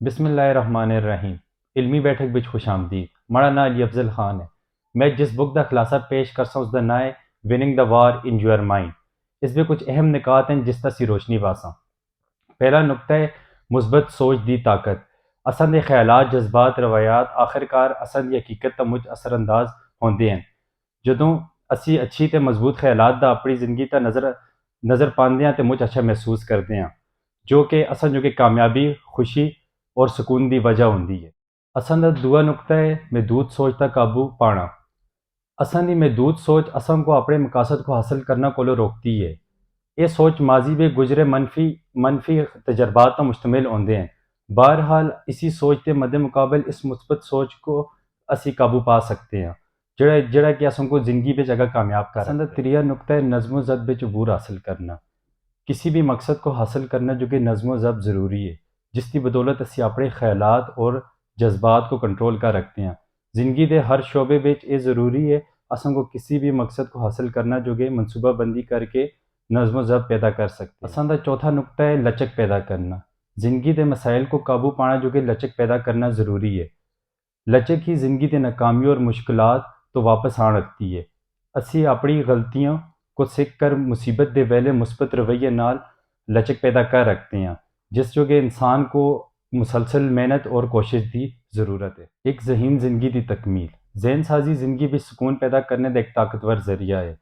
بسم اللہ الرحمن الرحیم۔ علمی بیٹھک بچ خوش آمدید۔ ماڑا نام علی افضل خان ہے۔ میں جس بک دا خلاصہ پیش کرسا اس دا نام ہے winning the war in your mind. اس میں کچھ اہم نکات ہیں جس سی روشنی پاساں۔ پہلا نقطہ ہے مثبت سوچ دی طاقت۔ اساں دے خیالات، جذبات، روایات آخرکار اساں دی حقیقت تا مجھ اثر انداز ہوندے ہیں۔ جدوں اسی اچھی تے مضبوط خیالات دا اپنی زندگی تا نظر پاندے ہیں تے مجھ اچھا محسوس کردے ہیں، جو کہ کامیابی، خوشی اور سکون دی وجہ ہوندی ہے۔ اساں دا دوسرا نقطہ ہے محدود سوچ تا قابو پانا۔ اساں دی محدود سوچ اساں کو اپنے مقاصد کو حاصل کرنا کولو روکتی ہے۔ یہ سوچ ماضی میں گزرے منفی تجربات پر مشتمل ہوندے ہیں۔ بہرحال اسی سوچ کے مد مقابل اس مثبت سوچ کو اسی قابو پا سکتے ہیں، جڑا کہ اساں کو زندگی بچ اگر کامیاب کر۔ اساں دا تیسرا نقطہ ہے نظم و ضبط بچ عبور حاصل کرنا۔ کسی بھی مقصد کو حاصل کرنا جو کہ نظم و ضبط ضروری ہے، جس کی بدولت اسی اپنے خیالات اور جذبات کو کنٹرول کر رکھتے ہیں۔ زندگی دے ہر شعبے بچ یہ ضروری ہے اساں کو کسی بھی مقصد کو حاصل کرنا جو کہ منصوبہ بندی کر کے نظم و ضبط پیدا کر سکتے ہیں۔ اساں دا چوتھا نقطہ ہے لچک پیدا کرنا۔ زندگی دے مسائل کو قابو پانا جو کہ لچک پیدا کرنا ضروری ہے۔ لچک ہی زندگی دے ناکامی اور مشکلات تو واپس آن رکھتی ہے۔ اسی اپنی غلطیوں کو سیکھ کر مصیبت دے ویلے مثبت رویے نال لچک پیدا کر رکھتے ہیں، جس جو کہ انسان کو مسلسل محنت اور کوشش دی ضرورت ہے۔ ایک ذہین زندگی دی تکمیل۔ ذہن سازی زندگی بھی سکون پیدا کرنے دا ایک طاقتور ذریعہ ہے۔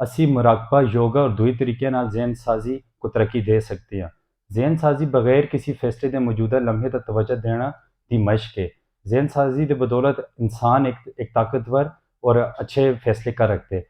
اسی مراقبہ، یوگا اور دوئی طریقے نال ذہن سازی کو ترقی دے سکتے ہیں۔ ذہن سازی بغیر کسی فیصلے دے موجودہ لمحے تے توجہ دینا دی مشق ہے۔ ذہن سازی دے بدولت انسان ایک طاقتور اور اچھے فیصلے کر رکھتے